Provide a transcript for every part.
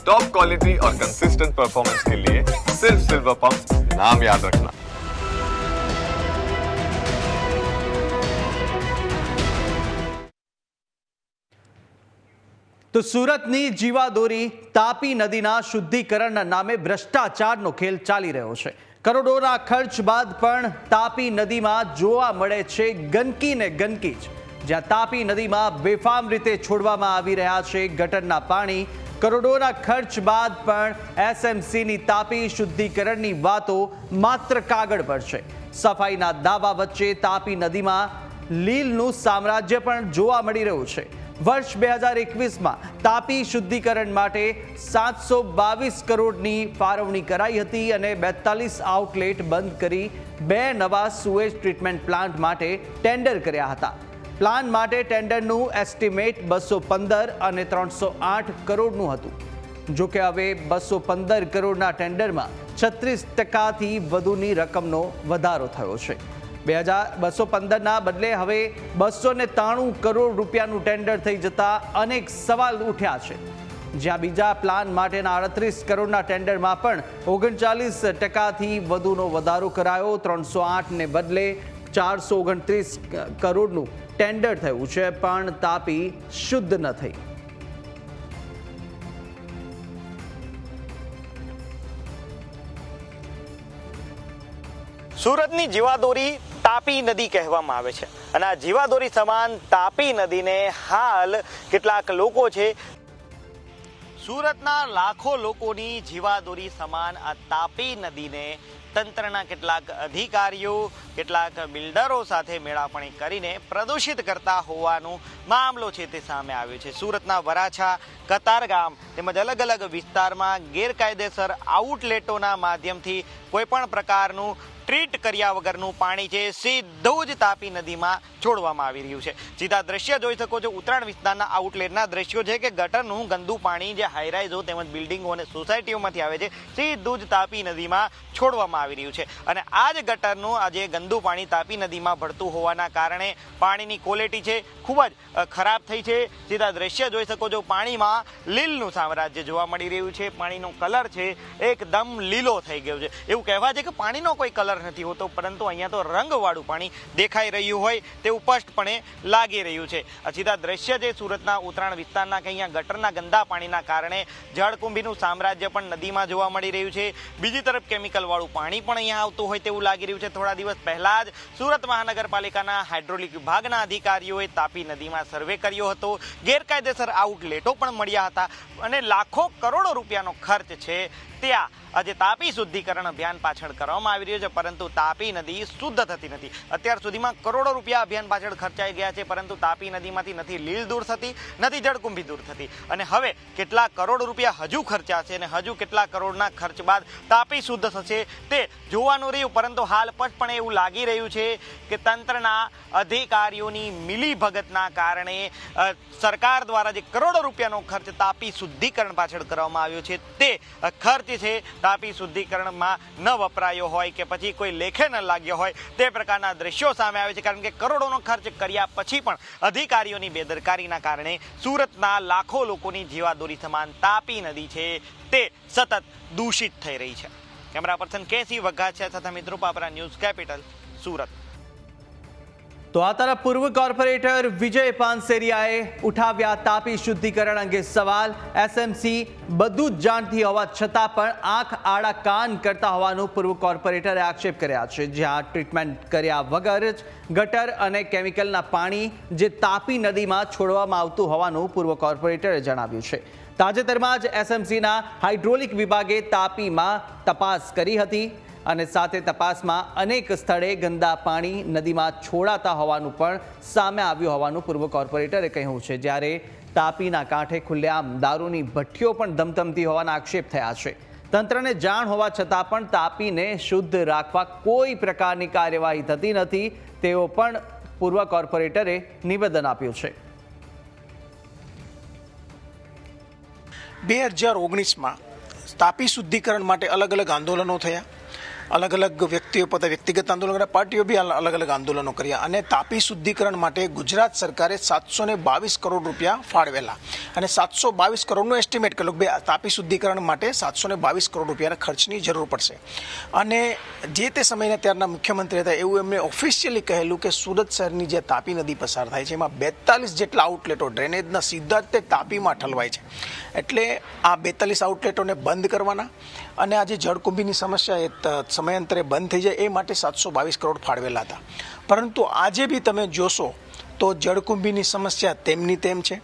Top quality और consistent performance के लिए सिर्फ सिल्वर पंप नाम याद रखना। તો સુરતની જીવાદોરી તાપી નદીના શુદ્ધિકરણના નામે ભ્રષ્ટાચારનો ખેલ ચાલી રહ્યો છે। કરોડોના ખર્ચ બાદ પણ તાપી નદીમાં જોવા મળે છે ગંદકી ને ગંદકી જ। જ્યાં તાપી નદીમાં બેફામ રીતે છોડવામાં આવી રહ્યા છે ગટરના પાણી। કરોડોના ખર્ચ બાદ પણ એસએમસીની તાપી શુદ્ધિકરણની વાતો માત્ર કાગળ પર છે। સફાઈના દાવા વચ્ચે તાપી નદીમાં લીલનું સામ્રાજ્ય પણ જોવા મળી રહ્યું છે। વર્ષ 2021માં તાપી શુદ્ધિકરણ માટે 722 કરોડની ફાળવણી કરાઈ હતી અને 42 આઉટલેટ બંધ કરી 2 નવા સુએજ ટ્રીટમેન્ટ પ્લાન્ટ માટે ટેન્ડર કર્યા હતા। પ્લાન માટે ટેન્ડરનું એસ્ટિમેટ 215 અને 308 કરોડનું હતું। જો કે હવે 215 કરોડના ટેન્ડરમાં 36%થી વધુની રકમનો વધારો થયો છે। 215ના બદલે હવે 293 કરોડ રૂપિયાનું ટેન્ડર થઈ જતા અનેક સવાલ ઉઠ્યા છે। જ્યાં બીજા પ્લાન માટેના 38 કરોડના ટેન્ડરમાં પણ 39%થી વધુનો વધારો કરાયો। 308 ને બદલે 429 કરોડનું ટેન્ડર થયું છે, પણ તાપી શુદ્ધ ન થઈ। સુરતની જીવાદોરી તાપી નદી કહેવામાં આવે છે અને આ જીવાદોરી સમાન તાપી નદીને હાલ કેટલાક લોકો છે, સુરતના લાખો લોકોની જીવાદોરી સમાન આ તાપી નદીને તંત્રના કેટલાક અધિકારીઓ કેટલાક બિલ્ડરો સાથે મેળાપણી કરીને પ્રદૂષિત કરતા હોવાનો મામલો છે તે સામે આવ્યો છે। સુરતના વરાછા, કતારગામ તેમજ અલગ અલગ વિસ્તારમાં ગેરકાયદેસર આઉટલેટોના માધ્યમથી કોઈ પણ પ્રકારનું ટ્રીટ કર્યા વગરનું પાણી છે સીધું જ તાપી નદીમાં છોડવામાં આવી રહ્યું છે। સીધા દ્રશ્ય જોઈ શકો છો, ઉત્તરાયણ વિસ્તારના આઉટલેટના દ્રશ્યો છે કે ગટરનું ગંદુ પાણી જે હાઈરાઇઝો તેમજ બિલ્ડિંગો અને સોસાયટીઓમાંથી આવે છે સીધું જ તાપી નદીમાં છોડવામાં આવી રહ્યું છે। અને આ જ ગટરનું આજે ગંદુ પાણી તાપી નદીમાં ભળતું હોવાના કારણે પાણીની ક્વોલિટી છે ખૂબ જ ખરાબ થઈ છે। સીધા દ્રશ્ય જોઈ શકો છો, પાણીમાં લીલનું સામ્રાજ્ય જોવા મળી રહ્યું છે। પાણીનો કલર છે એકદમ લીલો થઈ ગયો છે। એવું કહેવાય છે કે પાણીનો કોઈ કલર નથી હોતો, પરંતુ અહીંયા તો રંગવાળું પાણી દેખાઈ રહ્યું હોય તેવું સ્પષ્ટપણે લાગી રહ્યું છે। આ સીધા દ્રશ્ય છે સુરતના ઉત્તરાયણ વિસ્તારના કે અહીંયા ગટરના ગંદા પાણીના કારણે જળકુંભીનું સામ્રાજ્ય પણ નદીમાં જોવા મળી રહ્યું છે। બીજી તરફ કેમિકલ વાળું પાણી પણ અહીંયા આવતું હોય તેવું લાગી રહ્યું છે। થોડા દિવસ પહેલા જ સુરત મહાનગરપાલિકાના હાઇડ્રોલિક વિભાગના અધિકારીઓએ તાપી નદીમાં સર્વે કર્યો હતો। ગેરકાયદેસર આઉટલેટો પણ મળ્યા હતા અને લાખો કરોડો રૂપિયાનો ખર્ચ છે ત્યાં આજે તાપી શુદ્ધિકરણ અભિયાન પાછળ કરવામાં આવી રહ્યું છે, પરંતુ તાપી નદી શુદ્ધ થતી નથી। અત્યાર સુધીમાં કરોડો રૂપિયા અભિયાન પાછળ ખર્ચાઈ ગયા છે, પરંતુ તાપી નદીમાંથી નથી લીલ દૂર થતી, નથી જળકુંભી દૂર થતી। અને હવે કેટલા કરોડ રૂપિયા હજુ ખર્ચાશે અને હજુ કેટલા કરોડના ખર્ચ બાદ તાપી શુદ્ધ થશે તે જોવાનું રહ્યું। પરંતુ હાલ પણ એવું લાગી રહ્યું છે કે તંત્રના અધિકારીઓની મિલીભગતના કારણે સરકાર દ્વારા જે કરોડો રૂપિયાનો ખર્ચ તાપી શુદ્ધિકરણ પાછળ કરવામાં આવ્યો છે તે ખર્ચ છે તાપી શુદ્ધિકરણમાં ન વપરાયો હોય કે પછી કોઈ લેખે ન લાગ્યો હોય તે પ્રકારના દ્રશ્યો સામે આવે છે। કારણ કે કરોડોનો ખર્ચ કર્યા પછી પણ અધિકારીઓની બેદરકારીના કારણે સુરતના લાખો લોકોની જીવાદોરી સમાન તાપી નદી છે તે સતત દૂષિત થઈ રહી છે। કેમેરા પર્સન કેસી વઘાસિયા સાથે મિત્રો પાપરા, ન્યૂઝ કેપિટલ, સુરત। તો આ તરફ પૂર્વ કોર્પોરેટર વિજય પાનસેરિયાએ ઉઠાવ્યા તાપી શુદ્ધિકરણ અંગે સવાલ। એસએમસી બધું જ જાણતી હોવા છતાં પણ આંખ આડા કાન કરતા હોવાનું પૂર્વ કોર્પોરેટરે આક્ષેપ કર્યા છે। જ્યાં ટ્રીટમેન્ટ કર્યા વગર જ ગટર અને કેમિકલના પાણી જે તાપી નદીમાં છોડવામાં આવતું હોવાનું પૂર્વ કોર્પોરેટરે જણાવ્યું છે। તાજેતરમાં જ એસએમસીના હાઇડ્રોલિક વિભાગે તાપીમાં તપાસ કરી હતી અને સાથે તપાસમાં અનેક સ્થળે ગંદા પાણી નદીમાં છોડાતા હોવાનું પણ સામે આવ્યું હોવાનું પૂર્વ કોર્પોરેટરે કહ્યું છે। જ્યારે તાપીના કાંઠે ખુલ્લેઆમ દારૂની ભઠ્ઠીઓ પણ ધમધમતી હોવાના આક્ષેપ થયા છે। તંત્રને જાણ હોવા છતાં પણ તાપીને શુદ્ધ રાખવા કોઈ પ્રકારની કાર્યવાહી થતી નથી તેવો પણ પૂર્વ કોર્પોરેટરે નિવેદન આપ્યું છે। 2019માં તાપી શુદ્ધિકરણ માટે અલગ અલગ આંદોલનો થયા અલગ અલગ વ્યક્તિઓ પોતે વ્યક્તિગત આંદોલન કર્યા, પાર્ટીઓ બી અલગ અલગ આંદોલનો કર્યા અને તાપી શુદ્ધિકરણ માટે ગુજરાત સરકારે 722 કરોડ રૂપિયા ફાળવેલા અને 722 કરોડનું એસ્ટિમેટ કરેલું કે તાપી શુદ્ધિકરણ માટે 722 કરોડ રૂપિયાના ખર્ચની જરૂર પડશે. અને જે તે સમયના ત્યારના મુખ્યમંત્રી હતા એવું એમણે ઓફિશિયલી કહેલું કે સુરત શહેરની જે તાપી નદી પસાર થાય છે એમાં 42 જેટલા આઉટલેટો ડ્રેનેજના સીધા જ તે તાપીમાં ઠલવાય છે. એટલે આ 42 આઉટલેટોને બંધ કરવાના અને આ જે જળકુંભીની સમસ્યા એ સમયાંતરે બંધ થઈ જાય એ માટે 722 કરોડ ફાળવેલા હતા. પરંતુ આજે બી તમે જોશો તો જળકુંભીની સમસ્યા તેમની તેમ છે.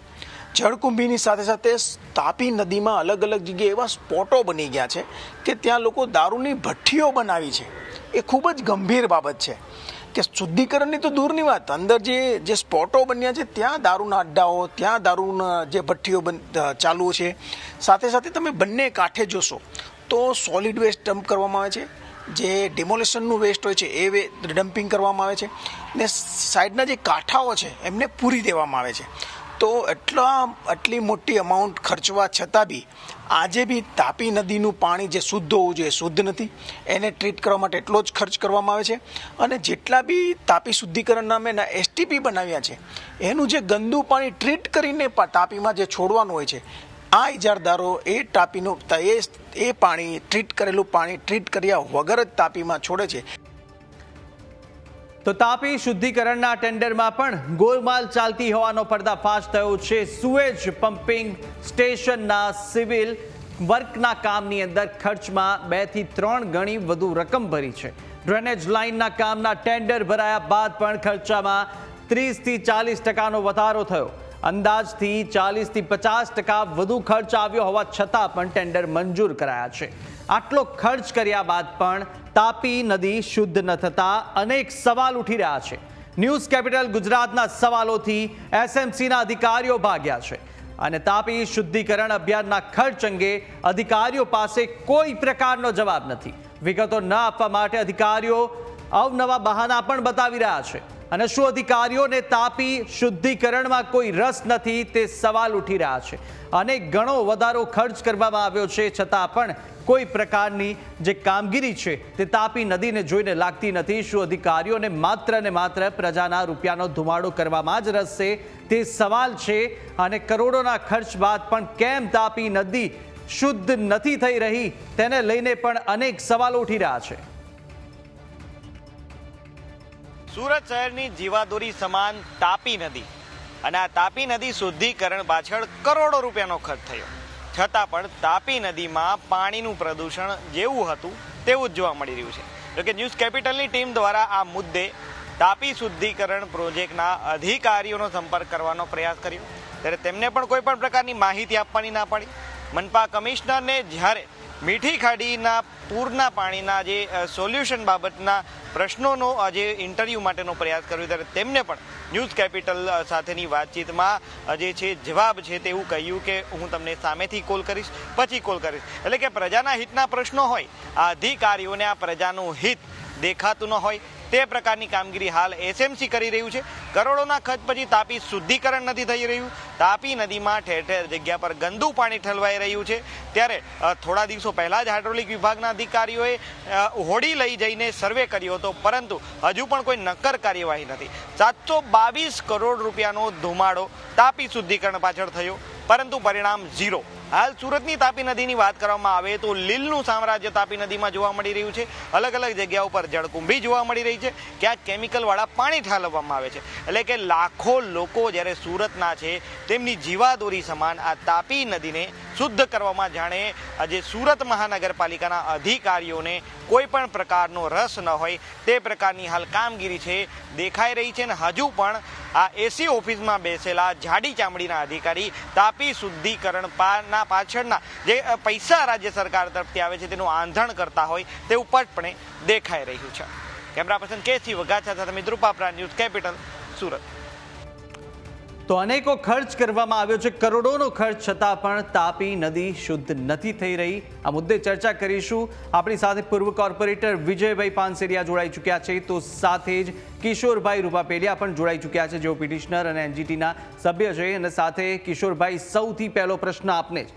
જળકુંભીની સાથે સાથે તાપી નદીમાં અલગ અલગ જગ્યાએ એવા સ્પોટો બની ગયા છે કે ત્યાં લોકો દારૂની ભઠ્ઠીઓ બનાવી છે. એ ખૂબ જ ગંભીર બાબત છે કે શુદ્ધિકરણની તો દૂરની વાત, અંદર જે સ્પોટો બન્યા છે ત્યાં દારૂના અડ્ડાઓ, ત્યાં દારૂના જે ભઠ્ઠીઓ ચાલુ છે. સાથે સાથે તમે બંને કાંઠે જોશો તો સોલિડ વેસ્ટ ડમ્પ કરવામાં આવે છે, જે ડિમોલેશનનું વેસ્ટ હોય છે એ ડમ્પિંગ કરવામાં આવે છે ને સાઈડના જે કાંઠાઓ છે એમને પૂરી દેવામાં આવે છે. તો આટલી મોટી અમાઉન્ટ ખર્ચવા છતાં બી આજે બી તાપી નદીનું પાણી જે શુદ્ધ હોવું જોઈએ શુદ્ધ નથી. એને ટ્રીટ કરવા માટે એટલો જ ખર્ચ કરવામાં આવે છે અને જેટલા બી તાપી શુદ્ધિકરણ નામે એસટીપી બનાવ્યા છે એનું જે ગંદુ પાણી ટ્રીટ કરીને તાપીમાં જે છોડવાનું હોય છે, આ ઇજારદારો એ તાપીનું એ પાણી ટ્રીટ કરેલું પાણી ટ્રીટ કર્યા વગર જ તાપીમાં છોડે છે. તો તાપી શુદ્ધિકરણના ટેન્ડરમાં પણ ગોલમાલ ચાલતી હોવાનો પર્દાફાશ થયો છે. સુએજ પમ્પિંગ સ્ટેશનના સિવિલ વર્કના કામની અંદર ખર્ચમાં 2 થી 3 ગણી વધુ રકમ ભરી છે. ડ્રેનેજ લાઇનના કામના ટેન્ડર ભરાયા બાદ પણ ખર્ચામાં 30 થી 40% વધારો થયો. અંદાજથી 40 થી 50% વધુ ખર્ચ આવ્યો હોવા છતાં પણ ટેન્ડર મંજૂર કરાયા છે. આટલો ખર્ચ કર્યા બાદ પણ તાપી નદી શુદ્ધ ન થતા અનેક સવાલ ઉઠી રહ્યા છે. ન્યૂઝ કેપિટલ ગુજરાતના સવાલોથી એસએમસીના અધિકારીઓ ભાગ્યા છે અને તાપી શુદ્ધિકરણ અભિયાનના ખર્ચ અંગે અધિકારીઓ પાસે કોઈ પ્રકારનો જવાબ નથી. વિગતો ન આપવા માટે અધિકારીઓ અવનવા બહાના પણ બતાવી રહ્યા છે. અને શું અધિકારીઓને તાપી શુદ્ધિકરણમાં કોઈ રસ નથી તે સવાલ ઉઠી રહ્યા છે. અને ઘણો વધારો ખર્ચ કરવામાં આવ્યો છે છતાં પણ કોઈ પ્રકારની જે કામગીરી છે તે તાપી નદીને જોઈને લાગતી નથી. શું અધિકારીઓને માત્ર ને માત્ર પ્રજાના રૂપિયાનો ધુમાડો કરવામાં જ રસ છે તે સવાલ છે. અને કરોડોના ખર્ચ બાદ પણ કેમ તાપી નદી શુદ્ધ નથી થઈ રહી તેને લઈને પણ અનેક સવાલો ઉઠી રહ્યા છે. સુરત શહેરની જીવાદોરી સમાન તાપી નદી અને આ તાપી નદી શુદ્ધિકરણ પાછળ કરોડો રૂપિયાનો ખર્ચ થયો છતાં પણ તાપી નદીમાં પાણીનું પ્રદૂષણ જેવું હતું તેવું જ જોવા મળી રહ્યું છે. જોકે ન્યૂઝ કેપિટલની ટીમ દ્વારા આ મુદ્દે તાપી શુદ્ધિકરણ પ્રોજેક્ટના અધિકારીઓનો સંપર્ક કરવાનો પ્રયાસ કર્યો ત્યારે તેમને પણ કોઈ પણ પ્રકારની માહિતી આપવાની ના પડી. મનપા કમિશનરને જ્યારે મીઠી ખાડીના પૂરના પાણીના જે સોલ્યુશન બાબતના પ્રશ્નોનો જે ઇન્ટરવ્યૂ માટેનો પ્રયાસ કર્યો ત્યારે તેમને પણ ન્યૂઝ કેપિટલ સાથેની વાતચીતમાં જે છે જવાબ છે તેવું કહ્યું કે હું તમને સામેથી કોલ કરીશ, પછી કોલ કરીશ. એટલે કે પ્રજાના હિતના પ્રશ્નો હોય, આ અધિકારીઓને આ પ્રજાનું હિત દેખાતું ન હોય તે પ્રકારની કામગીરી હાલ એસએમસી કરી રહ્યું છે. કરોડોના ખર્ચ પછી તાપી શુદ્ધિકરણ નથી થઈ રહ્યું. તાપી નદીમાં ઠેર ઠેર જગ્યા પર ગંદુ પાણી ઠલવાઈ રહ્યું છે. ત્યારે થોડા દિવસો પહેલાં જ હાઇડ્રોલિક વિભાગના અધિકારીઓએ હોડી લઈ જઈને સર્વે કર્યો હતો પરંતુ હજુ પણ કોઈ નક્કર કાર્યવાહી નથી. 722 કરોડ રૂપિયાનો ધુમાડો તાપી શુદ્ધિકરણ પાછળ થયો પરંતુ પરિણામ ઝીરો. હાલ સુરતની તાપી નદીની વાત કરવામાં આવે તો લીલનું સામ્રાજ્ય તાપી નદીમાં જોવા મળી રહ્યું છે. અલગ અલગ જગ્યાઓ પર જળકુંભી જોવા મળી રહી છે, ક્યાંક કેમિકલવાળા પાણી ઠાલવવામાં આવે છે. એટલે કે લાખો લોકો જ્યારે સુરતના છે તેમની જીવાદોરી સમાન આ તાપી નદીને શુદ્ધ કરવામાં જાણે આજે સુરત મહાનગરપાલિકાના અધિકારીઓને કોઈ પણ પ્રકારનો રસ ન હોય તે પ્રકારની હાલ કામગીરી છે દેખાઈ રહી છે. અને હજુ પણ આ એસી ઓફિસમાં બેસેલા જાડી ચામડીના અધિકારી તાપી શુદ્ધિકરણ પાછળના જે પૈસા રાજ્ય સરકાર તરફથી આવે છે તેનું આંધણ કરતા હોય તેવું સ્પષ્ટપણે દેખાઈ રહ્યું છે. કેમેરા પર્સન કેસી વઘાસિયા સાથે મિત્ર પાપરા, ન્યૂઝ કેપિટલ, સુરત. તો અનેકો ખર્ચ કરવામાં આવ્યો છે, કરોડોનો ખર્ચ છતાં પણ તાપી નદી શુદ્ધ નથી થઈ રહી. આ મુદ્દે ચર્ચા કરીશું. આપણી સાથે પૂર્વ કોર્પોરેટર વિજયભાઈ પાનસેરિયા જોડાઈ ચૂક્યા છે, તો સાથે જ કિશોરભાઈ રૂપાપેલિયા પણ જોડાઈ ચૂક્યા છે, જેઓ પિટિશનર અને એનજીટીના સભ્ય છે. અને સાથે કિશોરભાઈ, સૌથી પહેલો પ્રશ્ન આપને જ,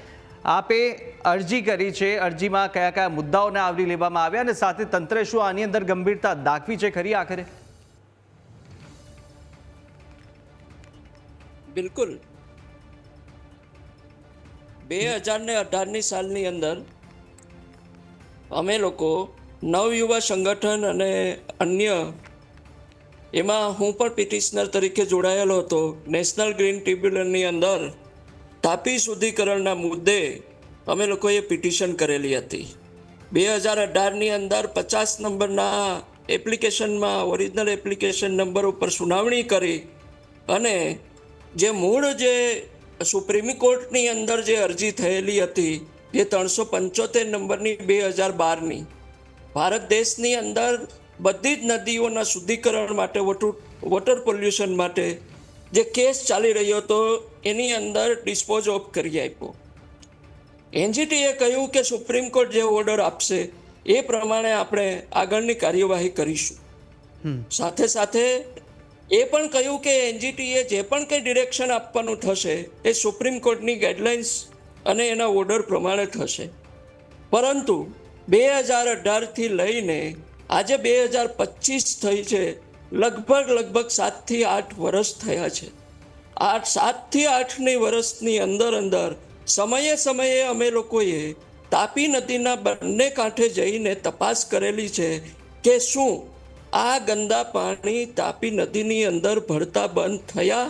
આપે અરજી કરી છે, અરજીમાં કયા કયા મુદ્દાઓને આવરી લેવામાં આવ્યા અને સાથે તંત્રે શું આની અંદર ગંભીરતા દાખવી છે ખરી આખરે? બિલકુલ 2018ની સાલની અંદર અમે લોકો નવયુવા સંગઠન અને અન્ય એમાં હું પણ પિટિશનર તરીકે જોડાયેલો હતો. નેશનલ ગ્રીન ટ્રિબ્યુનલની અંદર તાપી શુદ્ધિકરણના મુદ્દે અમે લોકોએ પિટિશન કરેલી હતી. 2018ની અંદર 50 નંબરના એપ્લિકેશનમાં ઓરિજિનલ એપ્લિકેશન નંબર ઉપર સુનાવણી કરી અને જે મૂળ જે સુપ્રીમ કોર્ટની અંદર જે અરજી થયેલી હતી એ 375 નંબરની 2012ની ભારત દેશની અંદર બધી જ નદીઓના શુદ્ધિકરણ માટે વોટર પોલ્યુશન માટે જે કેસ ચાલી રહ્યો હતો એની અંદર ડિસ્પોઝ ઓફ કરી આપ્યો. એનજીટીએ કહ્યું કે સુપ્રીમ કોર્ટ જે ઓર્ડર આપશે એ પ્રમાણે આપણે આગળની કાર્યવાહી કરીશું. સાથે સાથે એ પણ કહ્યું કે એનજીટીએ જે પણ કંઈ ડિરેક્શન આપવાનું થશે એ સુપ્રીમ કોર્ટની ગાઈડલાઇન્સ અને એના ઓર્ડર પ્રમાણે થશે. પરંતુ 2018થી લઈને આજે 2025 થઈ છે, લગભગ 7 થી 8 વર્ષ થયા છે. 7 થી 8ની વર્ષની અંદર સમયે અમે લોકોએ તાપી નદીના બંને કાંઠે જઈને તપાસ કરેલી છે કે શું આ ગંદા પાણી તાપી નદીની અંદર ભળતા બંધ થયા,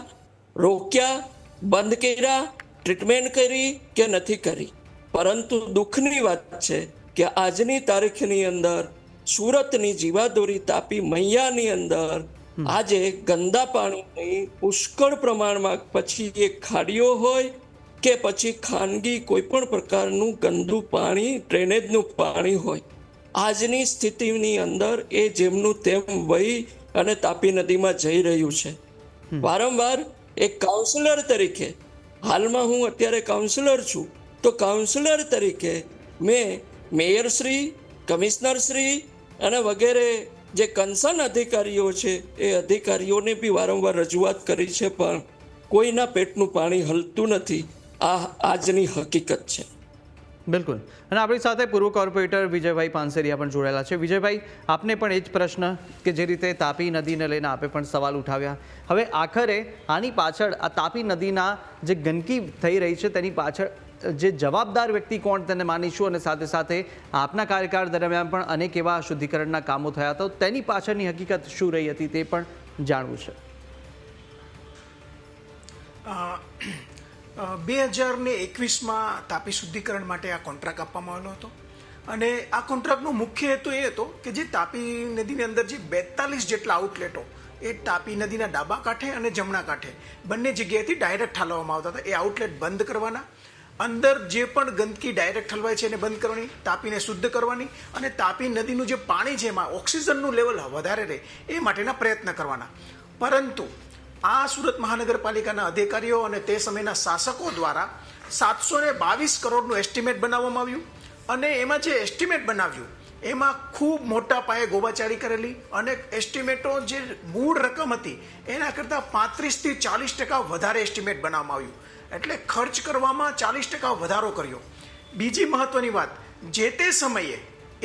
રોક્યા, બંધ કર્યા, ટ્રીટમેન્ટ કરી કે નથી કરી. પરંતુ દુઃખની વાત છે કે આજની તારીખની અંદર સુરતની જીવાદોરી તાપી મૈયાની અંદર આજે ગંદા પાણીની પુષ્કળ પ્રમાણમાં પછી એ ખાડીઓ હોય કે પછી ખાનગી કોઈ પણ પ્રકારનું ગંદુ પાણી ડ્રેનેજનું પાણી હોય, આજની સ્થિતિની અંદર એ જેમનું તેમ વહી અને તાપી નદીમાં જઈ રહ્યું છે. વારંવાર એક કાઉન્સિલર તરીકે, હાલમાં હું અત્યારે કાઉન્સિલર છું, તો કાઉન્સિલર તરીકે મેં મેયરશ્રી, કમિશનરશ્રી અને વગેરે જે કન્સર્ન અધિકારીઓ છે એ અધિકારીઓને બી વારંવાર રજૂઆત કરી છે, પણ કોઈના પેટનું પાણી હલતું નથી. આ આજની હકીકત છે. બિલકુલ. અને આપણી સાથે પૂર્વ કોર્પોરેટર વિજયભાઈ પાનસેરિયા પણ જોડાયેલા છે. વિજયભાઈ, આપને પણ એ જ પ્રશ્ન કે જે રીતે તાપી નદીને લઈને આપે પણ સવાલ ઉઠાવ્યા. હવે આખરે આની પાછળ આ તાપી નદીના જે ગંદકી થઈ રહી છે તેની પાછળ જે જવાબદાર વ્યક્તિ કોણ તેને માનીશું, અને સાથે સાથે આપના કાર્યકાળ દરમિયાન પણ અનેક એવા શુદ્ધિકરણના કામો થયા તો તેની પાછળની હકીકત શું રહી હતી તે પણ જાણવું છે. 2021માં તાપી શુદ્ધિકરણ માટે આ કોન્ટ્રાક્ટ આપવામાં આવેલો હતો અને આ કોન્ટ્રાક્ટનો મુખ્ય હેતુ એ હતો કે જે તાપી નદીની અંદર જે 42 જેટલા આઉટલેટો એ તાપી નદીના ડાબા કાંઠે અને જમણા કાંઠે બંને જગ્યાએથી ડાયરેક્ટ ઠાલવવામાં આવતા હતા. એ આઉટલેટ બંધ કરવાના, અંદર જે પણ ગંદકી ડાયરેક્ટ ઠલવાય છે એને બંધ કરવાની, તાપીને શુદ્ધ કરવાની અને તાપી નદીનું જે પાણી છે એમાં ઓક્સિજનનું લેવલ વધારે રહે એ માટેના પ્રયત્ન કરવાના. પરંતુ આ સુરત મહાનગરપાલિકાના અધિકારીઓ અને તે સમયના શાસકો દ્વારા 722 કરોડનું એસ્ટિમેટ બનાવવામાં આવ્યું અને એમાં જે એસ્ટિમેટ બનાવ્યું એમાં ખૂબ મોટા પાયે ગોબાચારી કરેલી અને એસ્ટિમેટો જે મૂળ રકમ હતી એના કરતાં 35 થી 40% વધારે એસ્ટિમેટ બનાવવામાં આવ્યું. એટલે ખર્ચ કરવામાં 40% વધારો કર્યો. બીજી મહત્વની વાત, જે તે સમયે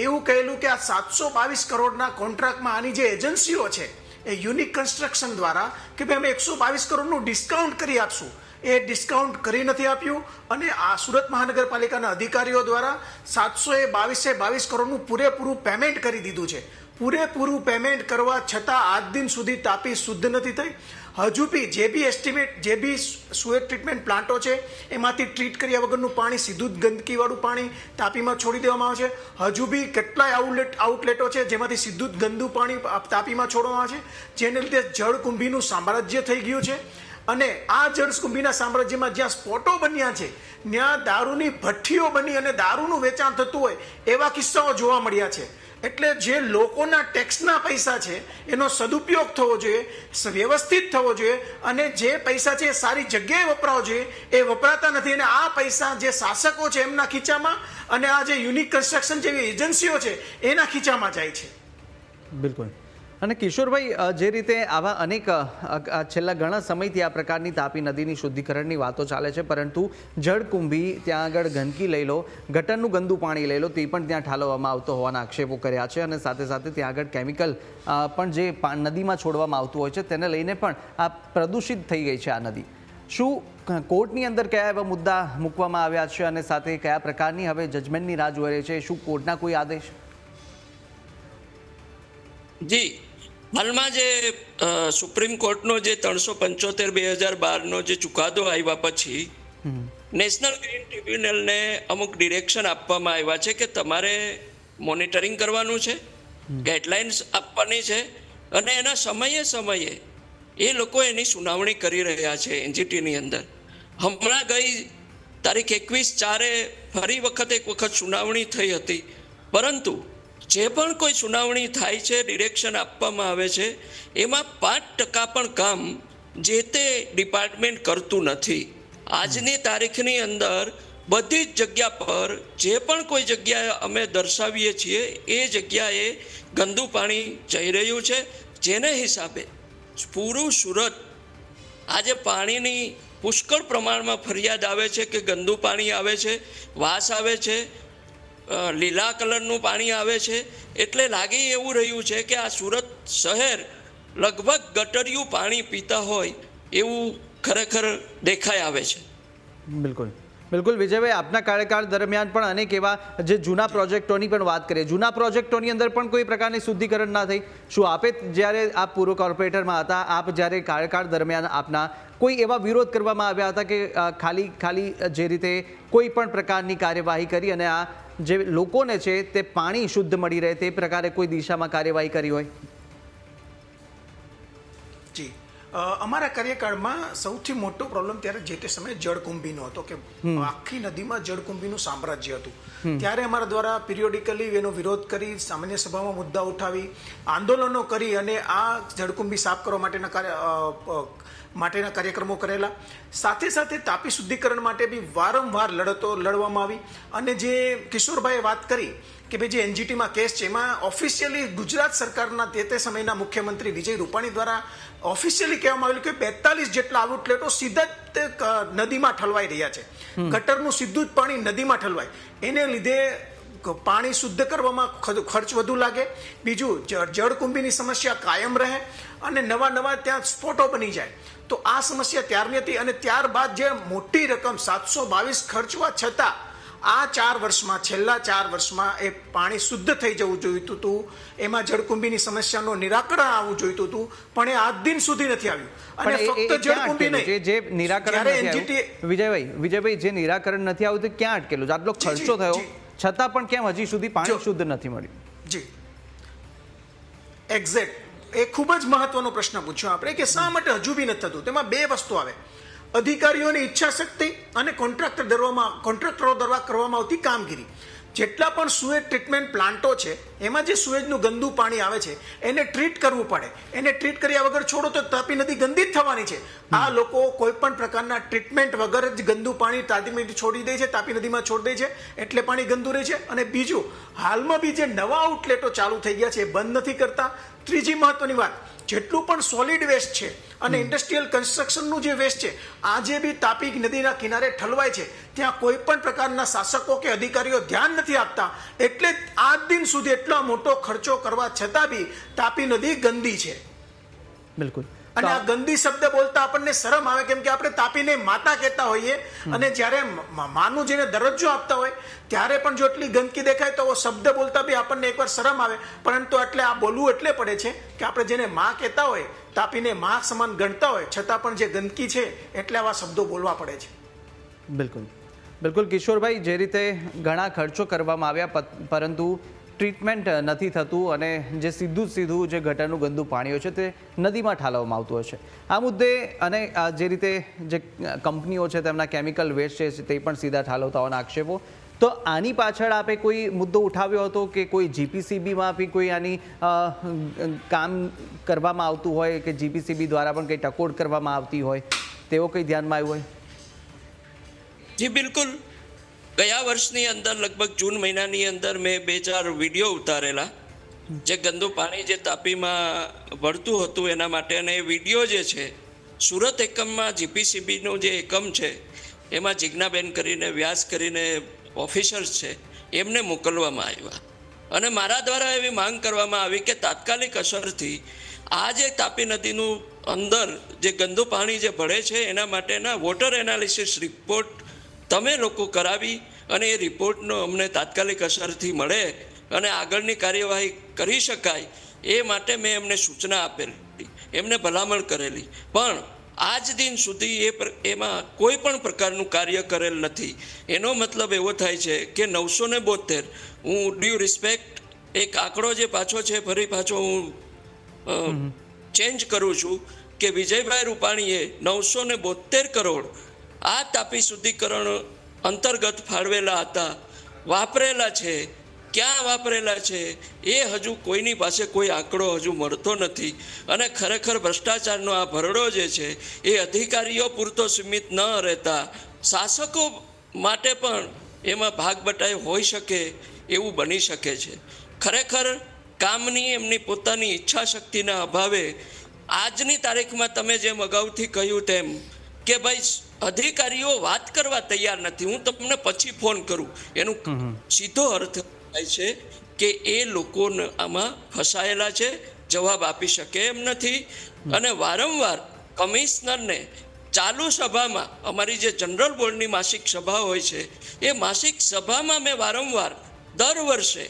એવું કહેલું કે આ 722 કરોડના કોન્ટ્રાક્ટમાં આની જે એજન્સીઓ છે એ યુનિક કન્સ્ટ્રક્શન દ્વારા કે ભાઈ અમે 122 કરોડનું ડિસ્કાઉન્ટ કરી આપશું, એ ડિસ્કાઉન્ટ કરી નથી આપ્યું અને આ સુરત મહાનગરપાલિકાના અધિકારીઓ દ્વારા 722 કરોડનું પૂરેપૂરું પેમેન્ટ કરી દીધું છે. પૂરેપૂરું પેમેન્ટ કરવા છતાં આજ દિન સુધી તાપી શુદ્ધ નથી થઈ. હજુ બી જે બી એસ્ટિમેટ, જે બી સુએજ ટ્રીટમેન્ટ પ્લાન્ટો છે એમાંથી ટ્રીટ કર્યા વગરનું પાણી સીધું જ ગંદકીવાળું પાણી તાપીમાં છોડી દેવામાં આવે છે. હજુ બી કેટલાય આઉટલેટો છે જેમાંથી સીધું જ ગંદુ પાણી તાપીમાં છોડવામાં આવે છે, જેને લીધે જળકુંભીનું સામ્રાજ્ય થઈ ગયું છે. અને આ જળકુંભીના સામ્રાજ્યમાં જ્યાં સ્પોટો બન્યા છે ત્યાં દારૂની ભઠ્ઠીઓ બની અને દારૂનું વેચાણ થતું હોય એવા કિસ્સાઓ જોવા મળ્યા છે. એટલે જે લોકોના ટેક્સના પૈસા છે એનો સદુપયોગ થવો જોઈએ, વ્યવસ્થિત થવો જોઈએ અને જે પૈસા છે એ સારી જગ્યાએ વપરાવો જોઈએ, એ વપરાતા નથી. અને આ પૈસા જે શાસકો છે એમના ખીચામાં અને આ જે યુનિક કન્સ્ટ્રક્શન જેવી એજન્સીઓ છે એના ખીચામાં જાય છે. બિલકુલ. અને કિશોરભાઈ, જે રીતે આવા અનેક છેલ્લા ઘણા સમયથી આ પ્રકારની તાપી નદીની શુદ્ધિકરણની વાતો ચાલે છે, પરંતુ જળકુંભી ત્યાં આગળ ગંદકી લઈ લો, ગટરનું ગંદુ પાણી લઈ લો, તે પણ ત્યાં ઠાલવવામાં આવતો હોવાના આક્ષેપો કર્યા છે. અને સાથે સાથે ત્યાં આગળ કેમિકલ પણ જે નદીમાં છોડવામાં આવતું હોય છે તેને લઈને પણ આ પ્રદૂષિત થઈ ગઈ છે આ નદી. શું કોર્ટની અંદર કયા એવા મુદ્દા મૂકવામાં આવ્યા છે અને સાથે કયા પ્રકારની હવે જજમેન્ટની રાહ જોઈ રહી છે? શું કોર્ટના કોઈ આદેશ? જી, હાલમાં જે સુપ્રીમ કોર્ટનો જે 375/2012નો જે ચુકાદો આવ્યા પછી નેશનલ ગ્રીન ટ્રિબ્યુનલને અમુક ડિરેક્શન આપવામાં આવ્યા છે કે તમારે મોનિટરિંગ કરવાનું છે, ગાઈડલાઇન્સ આપવાની છે, અને એના સમયે એ લોકો એની સુનાવણી કરી રહ્યા છે એનજીટીની અંદર. હમણાં ગઈ તારીખ 21/4 ફરી એક વખત સુનાવણી થઈ હતી, પરંતુ જે પણ કોઈ સુનાવણી થાય છે, ડિરેક્શન આપવામાં આવે છે, એમાં 5% પણ કામ જે તે ડિપાર્ટમેન્ટ કરતું નથી. આજની તારીખની અંદર બધી જ જગ્યા પર જે પણ કોઈ જગ્યાએ અમે દર્શાવીએ છીએ એ જગ્યાએ ગંદુ પાણી જઈ રહ્યું છે, જેને હિસાબે પૂરું સુરત આજે પાણીની પુષ્કળ પ્રમાણમાં ફરિયાદ આવે છે કે ગંદુ પાણી આવે છે, વાસ આવે છે, લીલા કલરનું પાણી આવે છે. એટલે લાગી એવું રહ્યું છે કે આ સુરત શહેર લગભગ ગટરિયું પાણી પીતા હોય એવું ખરેખર દેખાઈ આવે છે. બિલકુલ વિજયભાઈ, આપના કાર્યકાળ દરમિયાન પણ અનેક એવા જે જૂના પ્રોજેક્ટોની પણ વાત કરીએ, જૂના પ્રોજેક્ટોની અંદર પણ કોઈ પ્રકારની શુદ્ધિકરણ ના થઈ. શું આપે જ્યારે આપ પૂર્વ કોર્પોરેટરમાં હતા, આપ જ્યારે કાર્યકાળ દરમિયાન આપના કોઈ એવા વિરોધ કરવામાં આવ્યા હતા કે ખાલી જે રીતે કોઈ પણ પ્રકારની કાર્યવાહી કરી અને આ જે લોકોને છે તે પાણી શુદ્ધ મળી રહે તે પ્રકારે કોઈ દિશામાં કાર્યવાહી કરી હોય? જી, અમારા કાર્યકાળમાં સૌથી મોટો પ્રોબ્લેમ ત્યારે જે તે સમયે જળકુંભીનો હતો કે આખી નદીમાં જળકુંભીનું સામ્રાજ્ય હતું. ત્યારે અમારા દ્વારા પિરિયોડિકલી એનો વિરોધ કરી, સામાન્ય સભામાં મુદ્દા ઉઠાવી, આંદોલનો કરી અને આ જળકુંભી સાફ કરવા માટેના કાર્યક્રમો કરેલા. સાથે સાથે તાપી શુદ્ધિકરણ માટે બી વારંવાર લડતો લડવામાં આવી. અને જે કિશોરભાઈએ વાત કરી કે ભાઈ જે એનજીટીમાં કેસ છે એમાં ઓફિશિયલી ગુજરાત સરકારના તે સમયના મુખ્યમંત્રી વિજય રૂપાણી દ્વારા ઓફિશિયલી કહેવામાં આવેલું કે 42 જેટલા આઉટલેટો સીધા જ નદીમાં ઠલવાઈ રહ્યા છે. ગટરનું સીધું જ પાણી નદીમાં ઠલવાય, એને લીધે પાણી શુદ્ધ કરવામાં ખર્ચ વધુ લાગે. બીજું, જળકુંભીની સમસ્યા કાયમ રહે અને નવા ત્યાં સ્પોટો બની જાય. તો આ સમસ્યા ત્યારની હતી. અને ત્યારબાદ જે મોટી રકમ 722 ખર્ચવા છતાં આ છેલ્લા 4 વર્ષમાં એ પાણી શુદ્ધ થઈ જવું જોઈતું હતું, એમાં જળકુંભીની સમસ્યાનું નિરાકરણ આવવું જોઈતું હતું, પણ એ આજ દિન સુધી નથી આવ્યું. અને ફક્ત જળકુંભી નહીં, જે નિરાકરણ વિજયભાઈ જે નિરાકરણ નથી આવ્યું તે ક્યાં અટકેલું? આટલો ખર્ચો થયો છતાં પણ કેમ હજી સુધી પાણી શુદ્ધ નથી મળ્યું? જી, એક્ઝેક્ટ, એ ખૂબ જ મહત્વનો પ્રશ્ન પૂછ્યો આપણે કે શા માટે હજુ બી નથી થતું. તેમાં બે વસ્તુ આવે: અધિકારીઓની ઈચ્છા શક્તિ અને કોન્ટ્રાક્ટરો દ્વારા કરવામાં આવતી કામગીરી. જેટલા પણ સુએજ ટ્રીટમેન્ટ પ્લાન્ટો છે એમાં જે સુએજનું ગંદુ પાણી આવે છે એને ટ્રીટ કરવું પડે. એને ટ્રીટ કર્યા વગર છોડો તો તાપી નદી ગંદી જ થવાની છે. આ લોકો કોઈ પણ પ્રકારના ટ્રીટમેન્ટ વગર જ ગંદુ પાણી તાપી છોડી દે છે, તાપી નદીમાં છોડી દે છે, એટલે પાણી ગંદુ રહે છે. અને બીજું, હાલમાં બી જે નવા આઉટલેટો ચાલુ થઈ ગયા છે એ બંધ નથી કરતા. ત્રીજી મહત્વની વાત, જેટલું પણ સોલિડ વેસ્ટ છે અને ઇન્ડસ્ટ્રીયલ કન્સ્ટ્રક્શનનું જે વેસ્ટ છે આજે બી તાપી નદીના કિનારે ઠલવાય છે. ત્યાં કોઈ પણ પ્રકારના શાસકો કે અધિકારીઓ ધ્યાન નથી આપતા. એટલે આજ દિન સુધી એટલો મોટો ખર્ચો કરવા છતાં બી તાપી નદી ગંદી છે. બિલકુલ. અને આ ગંદી શબ્દ બોલતા આપણને શરમ આવે, કેમ કે આપણે તાપીને માતા કહેતા હોઈએ અને જ્યારે માનું જેને દરજ્જો આપતા હોય ત્યારે પણ જો એટલી ગંદકી દેખાય તો શબ્દ બોલતા બી આપણને એકવાર શરમ આવે. પરંતુ એટલે આ બોલવું એટલે પડે છે કે આપણે જેને માં કહેતા હોય, તાપીને માં સમાન ગણતા હોય, છતાં પણ જે ગંદકી છે એટલે આવા શબ્દો બોલવા પડે છે. બિલકુલ કિશોરભાઈ, જે રીતે ઘણા ખર્ચો કરવામાં આવ્યા પરંતુ ટ્રીટમેન્ટ નથી થતું અને જે સીધું જે ગટરનું ગંદુ પાણી હોય છે તે નદીમાં ઠાલવવામાં આવતું હોય છે. આ મુદ્દે અને જે રીતે જે કંપનીઓ છે તેમના કેમિકલ વેસ્ટ છે તે પણ સીધા ઠાલવતા હોવાના આક્ષેપો. તો આની પાછળ આપે કોઈ મુદ્દો ઉઠાવ્યો હતો કે કોઈ જીપીસીબીમાં બી કોઈ આની કામ કરવામાં આવતું હોય કે જીપીસીબી દ્વારા પણ કંઈ ટકોર કરવામાં આવતી હોય તેવો કંઈ ધ્યાનમાં આવ્યું હોય? જી બિલકુલ. ગયા વર્ષની અંદર લગભગ જૂન મહિનાની અંદર મેં 2-4 વિડીયો ઉતારેલા જે ગંદુ પાણી જે તાપીમાં વળતું હતું એના માટે. અને એ વિડીયો જે છે સુરત એકમમાં જીપીસીબીનું જે એકમ છે એમાં જિજ્ઞાબેન કરીને વ્યાસ કરીને ઓફિસર્સ છે એમને મોકલવામાં આવ્યા. અને મારા દ્વારા એવી માંગ કરવામાં આવી કે તાત્કાલિક અસરથી આ જે તાપી નદીનું અંદર જે ગંદુ પાણી જે ભળે છે એના માટેના વોટર એનાલિસિસ રિપોર્ટ તમે લોકો કરાવી અને એ રિપોર્ટનો અમને તાત્કાલિક અસરથી મળે અને આગળની કાર્યવાહી કરી શકાય એ માટે મેં એમને સૂચના આપેલી, એમને ભલામણ કરેલી. પણ આજ દિન સુધી એમાં કોઈ પણ પ્રકારનું કાર્ય કરેલ નથી. એનો મતલબ એવો થાય છે કે 972, હું ડ્યુ રિસ્પેક્ટ એક આંકડો જે પાછો છે ફરી પાછો હું ચેન્જ કરું છું કે વિજયભાઈ રૂપાણીએ 972 કરોડ આ તાપી શુદ્ધિકરણ અંતર્ગત ફાળવેલા હતા, વાપરેલા છે. ક્યાં વાપરેલા છે એ હજુ કોઈની પાસે કોઈ આંકડો હજુ મળતો નથી. અને ખરેખર ભ્રષ્ટાચારનો આ ભરડો જે છે એ અધિકારીઓ પૂરતો સીમિત ન રહેતા શાસકો માટે પણ એમાં ભાગ બટાઈ હોઈ શકે એવું બની શકે છે. ખરેખર કામની એમની પોતાની ઈચ્છા શક્તિના અભાવે આજની તારીખમાં તમે જેમ અગાઉથી કહ્યું તેમ કે ભાઈ અધિકારીઓ વાત કરવા તૈયાર નથી, હું તમને પછી ફોન કરું, એનું સીધો અર્થ થાય છે કે એ લોકો આમાં ફસાયેલા છે, જવાબ આપી શકે એમ નથી. અને વારંવાર કમિશનરને ચાલુ સભામાં, અમારી જે જનરલ બોર્ડની માસિક સભા હોય છે એ માસિક સભામાં મેં વારંવાર દર વર્ષે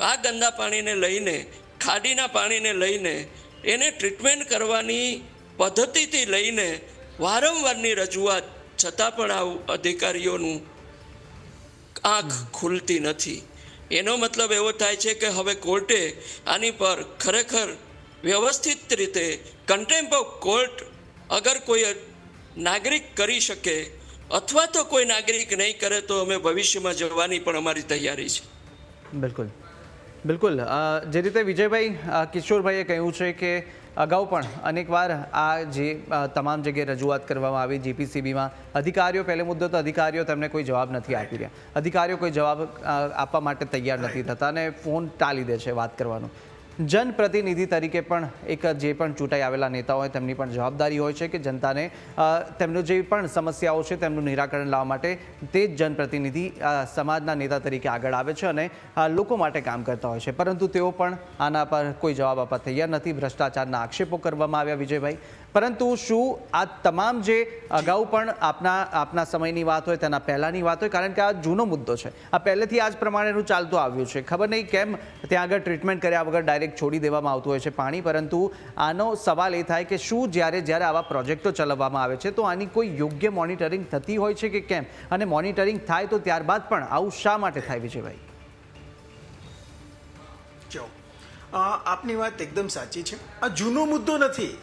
આ ગંદા પાણીને લઈને, ખાડીના પાણીને લઈને, એને ટ્રીટમેન્ટ કરવાની પદ્ધતિથી લઈને વારંવારની રજૂઆત છતાં પણ આવું અધિકારીઓનું આંખ ખુલતી નથી. એનો મતલબ એવો થાય છે કે હવે કોર્ટે આની પર ખરેખર વ્યવસ્થિત રીતે કન્ટેમ્પ ઓફ કોર્ટ અગર કોઈ નાગરિક કરી શકે અથવા તો કોઈ નાગરિક નહીં કરે તો અમે ભવિષ્યમાં જવાની પણ અમારી તૈયારી છે. બિલકુલ બિલકુલ. જે રીતે વિજયભાઈ કિશોરભાઈએ કહ્યું છે કે અગાઉ પણ અનેકવાર આ જે તમામ જગ્યાએ રજૂઆત કરવામાં આવી જીપીસીબીમાં, અધિકારીઓ, પહેલો મુદ્દો તો અધિકારીઓ તેમને કોઈ જવાબ નથી આપી રહ્યા. અધિકારીઓ કોઈ જવાબ આપવા માટે તૈયાર નથી થતા અને ફોન ટાળી દે છે વાત કરવાનું. જનપ્રતિનિધિ તરીકે પણ એક જે પણ ચૂંટાઈ આવેલા નેતા હોય તેમની પણ જવાબદારી હોય છે કે જનતાને તેમનો જે પણ સમસ્યાઓ છે તેમનું નિરાકરણ લાવવા માટે તે જ જનપ્રતિનિધિ સમાજના નેતા તરીકે આગળ આવે છે અને લોકો માટે કામ કરતા હોય છે. પરંતુ તેઓ પણ આના પર કોઈ જવાબ આપવા તૈયાર નથી. ભ્રષ્ટાચારના આક્ષેપો કરવામાં આવ્યા વિજયભાઈ, પરંતુ શું આ તમામ જે અગાઉ પણ આપના સમયની વાત હોય, તેના પહેલાંની વાત હોય, કારણ કે આ જૂનો મુદ્દો છે, આ પહેલેથી આ જ પ્રમાણેનું ચાલતું આવ્યું છે. ખબર નહીં કેમ ત્યાં આગળ ટ્રીટમેન્ટ કર્યા વગર ડાયરેક્ટ છોડી દેવામાં આવતું હોય છે પાણી. પરંતુ આનો સવાલ એ થાય કે શું જ્યારે આવા પ્રોજેક્ટો ચલાવવામાં આવે છે તો આની કોઈ યોગ્ય મોનિટરિંગ થતી હોય છે કે કેમ? અને મોનિટરિંગ થાય તો ત્યારબાદ પણ આવું શા માટે થાય વિજયભાઈ? જો આપની વાત એકદમ સાચી છે. આ જૂનો મુદ્દો નથી.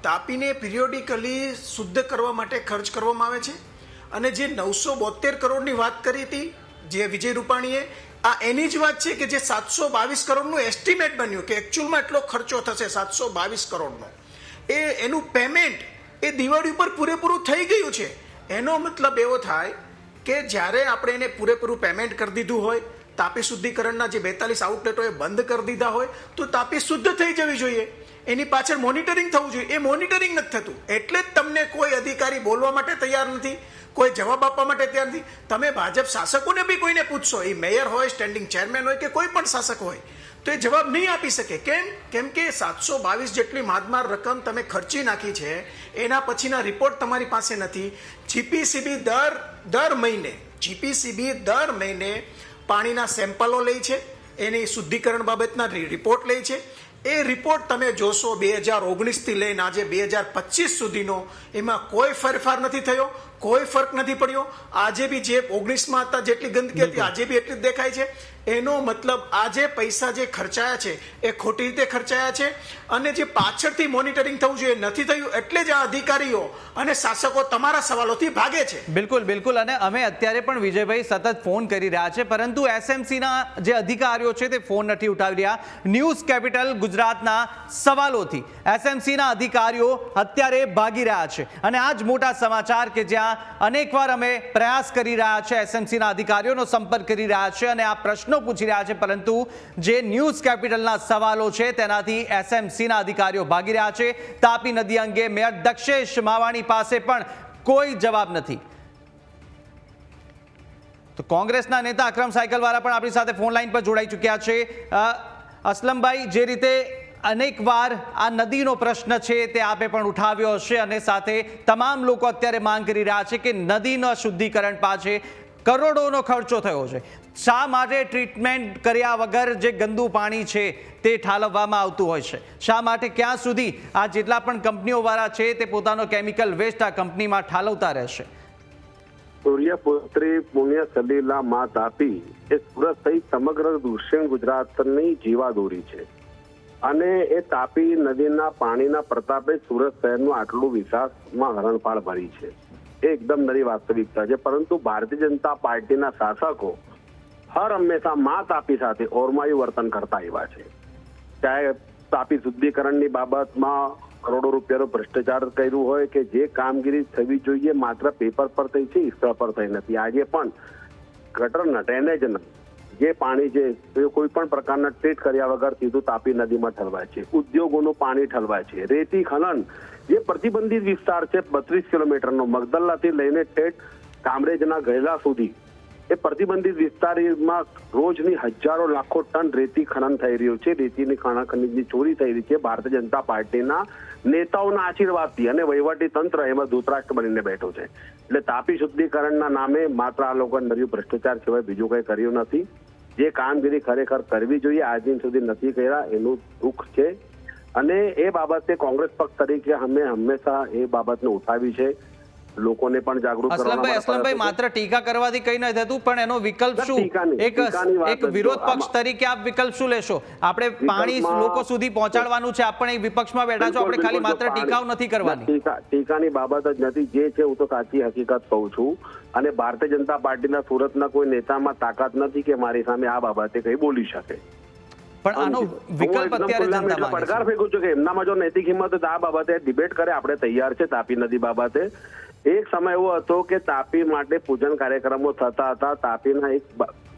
તાપીને પિરિયોડિકલી શુદ્ધ કરવા માટે ખર્ચ કરવામાં આવે છે. અને જે 972 કરોડની વાત કરી હતી જે વિજય રૂપાણીએ, આ એની જ વાત છે કે જે 722 કરોડનું એસ્ટિમેટ બન્યું કે એકચ્યુઅલમાં એટલો ખર્ચો થશે 722 કરોડનો, એનું પેમેન્ટ એ દિવાળી ઉપર પૂરેપૂરું થઈ ગયું છે. એનો મતલબ એવો થાય કે જ્યારે આપણે એને પૂરેપૂરું પેમેન્ટ કરી દીધું હોય, તાપી શુદ્ધિકરણના જે 42 આઉટલેટોએ બંધ કરી દીધા હોય તો તાપી શુદ્ધ થઈ જવી જોઈએ. એની પાછળ મોનિટરિંગ થવું જોઈએ. એ મોનિટરિંગ નથી થતું, એટલે જ તમને કોઈ અધિકારી બોલવા માટે તૈયાર નથી, કોઈ જવાબ આપવા માટે તૈયાર નથી. તમે ભાજપ શાસકોને બી કોઈને પૂછશો, એ મેયર હોય, સ્ટેન્ડિંગ ચેરમેન હોય કે કોઈ પણ શાસક હોય, તો એ જવાબ નહીં આપી શકે. કેમ કે 722 જેટલી માદમાર રકમ તમે ખર્ચી નાખી છે, એના પછીના રિપોર્ટ તમારી પાસે નથી. જીપીસીબી દર મહિને પાણીના સેમ્પલો લે છે, એની શુદ્ધિકરણ બાબતના રિપોર્ટ લે છે. એ રિપોર્ટ તમે જોશો 2019થી લઈને આજે 2025 સુધીનો, એમાં કોઈ ફેરફાર નથી થયો, કોઈ ફરક નથી પડ્યો. આજે બી જે 19માં હતા જેટલી ગંદકી હતી આજે બી એટલી જ દેખાય છે. એનો મતલબ આજે પૈસા જે ખર્ચાયા છે એ ખોટી રીતે ખર્ચાયા છે અને જે પાછળથી મોનિટરિંગ થવું જોઈએ નથી થયું, એટલે જ આ અધિકારીઓ અને શાસકો તમારા સવાલોથી ભાગે છે. બિલકુલ બિલકુલ. અને અમે અત્યારે પણ વિજયભાઈ સતત ફોન કરી રહ્યા છે, પરંતુ એસએમસીના જે અધિકારીઓ છે તે ફોન નથી ઉઠાવી રહ્યા. ન્યૂઝ કેપિટલ ગુજરાતના સવાલોથી એસએમસીના અધિકારીઓ અત્યારે ભાગી રહ્યા છે અને આ જ મોટા સમાચાર કે જ્યાં અનેકવાર અમે પ્રયાસ કરી રહ્યા છે, એસએમસીના અધિકારીઓનો સંપર્ક કરી રહ્યા છે અને આ પ્રશ્નો પૂછી રહ્યા છે, પરંતુ જે ન્યૂઝ કેપિટલના સવાલો છે તેનાથી એસએમસીના અધિકારીઓ ભાગી રહ્યા છે. તાપી નદી અંગે મેયર દક્ષેશ માવાણી પાસે પણ કોઈ જવાબ નથી. તો કોંગ્રેસના નેતા અકરમ સાયકલવાળા પણ આપણી સાથે ફોન લાઈન પર જોડાઈ ચૂક્યા છે. અસલમભાઈ, જે રીતે અનેકવાર આ નદીનો પ્રશ્ન છે તે આપે પણ ઉઠાવ્યો હશે અને સાથે તમામ લોકો અત્યારે માંગ કરી રહ્યા છે કે નદીના શુદ્ધિકરણ પાછળ કરોડોનો ખર્ચો થયો છે. શા માટે ટ્રીટમેન્ટ કર્યા વગર જે ગંદુ પાણી છે તે ઠાલવવામાં આવતું હોય છે? શા માટે ક્યાં સુધી આ જેટલા પણ કંપનીઓવાળા છે તે પોતાનો કેમિકલ વેસ્ટ આ કંપનીમાં ઠાલવતા રહેશે? સૂર્યપુત્રી પુણ્ય સલીલા મા તાપી એ સુરત સહિત સમગ્ર દક્ષિણ ગુજરાતની જીવાદોરી છે અને એ તાપી નદીના પાણીના પ્રતાપે સુરત શહેરનું આટલું વિકાસમાં હરણફાળ ભરી છે. એ એકદમ નવી વાસ્તવિકતા છે. પરંતુ ભારતીય જનતા પાર્ટીના શાસકો હર હંમેશા મા તાપી સાથે ઓરમાયું વર્તન કરતા આવ્યા છે. ચાહે તાપી શુદ્ધિકરણની બાબતમાં કરોડો રૂપિયાનો ભ્રષ્ટાચાર કર્યું હોય કે જે કામગીરી થવી જોઈએ માત્ર પેપર પર થઈ છે, સ્થળ પર થઈ નથી. આજે પણ ગટરના ડ્રેનેજના જે પાણી છે તે કોઈ પણ પ્રકારના ટ્રીટ કર્યા વગર સીધું તાપી નદીમાં ઠલવાય છે. ઉદ્યોગોનું પાણી ઠલવાય છે. રેતી ખનન જે પ્રતિબંધિત વિસ્તાર છે 32 કિલોમીટરનો, મગદલ્લાથી લઈને ઠેઠ કામરેજના ગયેલા સુધી એ પ્રતિબંધિત વિસ્તારમાં રોજની હજારો લાખો ટન રેતી ખનન થઈ રહ્યું છે. રેતીની ખનીજની ચોરી થઈ રહી છે ભારતીય જનતા પાર્ટીના નેતાઓના આશીર્વાદથી અને વહીવટી તંત્ર એમાં ધૂતરાષ્ટ્ર બનીને બેઠું છે. એટલે તાપી શુદ્ધિકરણના નામે માત્ર આ લોકો નર્યું ભ્રષ્ટાચાર સિવાય બીજું કંઈ કર્યું નથી. જે કામગીરી ખરેખર કરવી જોઈએ આજ દિન સુધી નથી કર્યા એનું દુઃખ છે અને એ બાબતે કોંગ્રેસ પક્ષ તરીકે અમે હંમેશા એ બાબતને ઉઠાવી છે. લોકોને પણ જાગૃત કરવાના. અસલમભાઈ, માત્ર ટીકા કરવાથી કઈ નથી થતું, પણ એનો વિકલ્પ શું? એક વિરોધ પક્ષ તરીકે આપ વિકલ્પ શું લેશો? આપણે પાણી લોકો સુધી પહોંચાડવાનું છે, આપણે વિપક્ષમાં બેઠા છો, આપણે ખાલી માત્ર ટીકાઓ નથી કરવાની. ટીકાની બાબત જ નથી. જે છે હું તો સાચી હકીકત કહું છું અને ભારતીય જનતા પાર્ટીના સુરતના કોઈ નેતામાં તાકાત નથી કે મારી સામે આ બાબતે કઈ બોલી શકે. પણ આનો વિકલ્પ અત્યારે જનતા પડકાર ફેંકું છું કે એમનામાં જો નૈતિક હિંમત આ બાબતે ડિબેટ કરે આપણે તૈયાર છે. તાપી નદી બાબતે એક સમય એવો હતો કે તાપી માટે પૂજન કાર્યક્રમો થતા હતા. તાપીના એક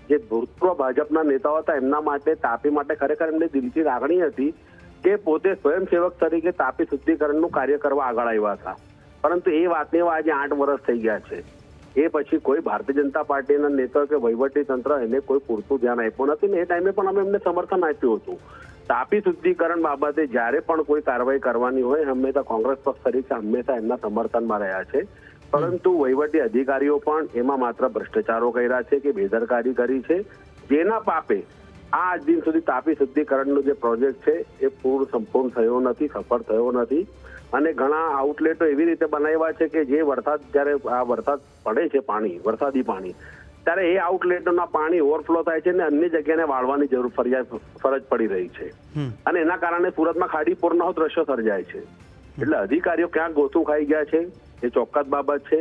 જે ભૂતપૂર્વ ભાજપના નેતાઓ હતા એમના માટે તાપી માટે ખરેખર એમની દિલથી લાગણી હતી કે પોતે સ્વયંસેવક તરીકે તાપી શુદ્ધિકરણનું કાર્ય કરવા આગળ આવ્યા હતા. પરંતુ એ વાતને આજે 8 વર્ષ થઈ ગયા છે. એ પછી કોઈ ભારતીય જનતા પાર્ટીના નેતા કે વહીવટી તંત્ર એને કોઈ પૂરતું ધ્યાન આપ્યું નથી ને એ ટાઈમે પણ અમે એમને સમર્થન આપ્યું હતું. તાપી શુદ્ધિકરણ બાબતે જ્યારે પણ કોઈ કાર્યવાહી કરવાની હોય હંમેશા કોંગ્રેસ પક્ષ તરીકે હંમેશા એમના સમર્થનમાં રહ્યા છે. પરંતુ વહીવટી અધિકારીઓ પણ એમાં માત્ર ભ્રષ્ટાચારો કર્યા છે કે બેદરકારી કરી છે, જેના પાપે આ દિન સુધી તાપી શુદ્ધિકરણનો જે પ્રોજેક્ટ છે એ સંપૂર્ણ થયો નથી, સફળ થયો નથી. અને ઘણા આઉટલેટો એવી રીતે બનાવ્યા છે કે જે જ્યારે આ વરસાદ પડે છે વરસાદી પાણી ત્યારે એ આઉટલેટોના પાણી ઓવરફ્લો થાય છે ને અન્ય જગ્યાને વાળવાની ફરજ પડી રહી છે અને એના કારણે સુરતમાં ખાડીપૂરના દ્રશ્યો સર્જાય છે. એટલે અધિકારીઓ ક્યાંક ગોથું ખાઈ ગયા છે એ ચોક્કસ બાબત છે.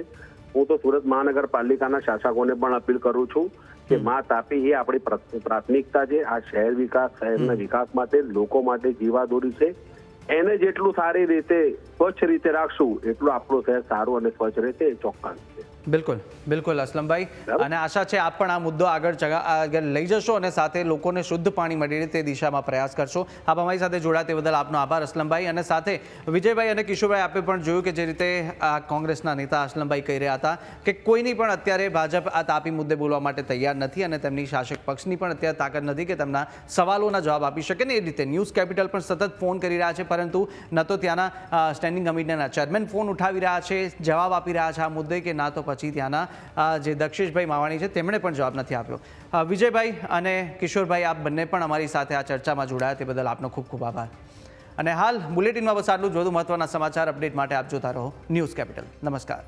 હું તો સુરત મહાનગરપાલિકાના શાસકોને પણ અપીલ કરું છું કે મા તાપી એ આપણી પ્રાથમિકતા છે. આ શહેરના વિકાસ માટે લોકો માટે જીવાદોરી છે. એને જેટલું સારી રીતે સ્વચ્છ રીતે રાખશું એટલું આપણું શહેર સારું અને સ્વચ્છ રહેશે એ ચોક્કસ છે. બિલકુલ અસલમભાઈ, અને આશા છે આપ પણ આ મુદ્દો આગળ લઈ જશો અને સાથે લોકોને શુદ્ધ પાણી મળી રહે તે દિશામાં પ્રયાસ કરશો. આપ અમારી સાથે જોડાયા તે બદલ આપનો આભાર અસલમભાઈ. અને સાથે વિજયભાઈ અને કિશોરભાઈ, આપે પણ જોયું કે જે રીતે આ કોંગ્રેસના નેતા અસલમભાઈ કહી રહ્યા હતા કે કોઈની પણ અત્યારે ભાજપ આ તાપી મુદ્દે બોલવા માટે તૈયાર નથી અને તેમની શાસક પક્ષની પણ અત્યારે તાકાત નથી કે તેમના સવાલોના જવાબ આપી શકે ને. એ રીતે ન્યૂઝ કેપિટલ પણ સતત ફોન કરી રહ્યા છે, પરંતુ ન તો ત્યાંના સ્ટેન્ડિંગ કમિટીના ચેરમેન ફોન ઉઠાવી રહ્યા છે, જવાબ આપી રહ્યા છે આ મુદ્દે, કે ના તો પછી ત્યાંના જે દક્ષેશભાઈ માવાણી છે તેમણે પણ જવાબ નથી આપ્યો. વિજયભાઈ અને કિશોરભાઈ, આપ બંને પણ અમારી સાથે આ ચર્ચામાં જોડાયા તે બદલ આપનો ખૂબ ખૂબ આભાર. અને હાલ બુલેટિનમાં બસ આટલું જ. વધુ મહત્વના સમાચાર અપડેટ માટે આપ જોતા રહો ન્યૂઝ કેપિટલ. નમસ્કાર.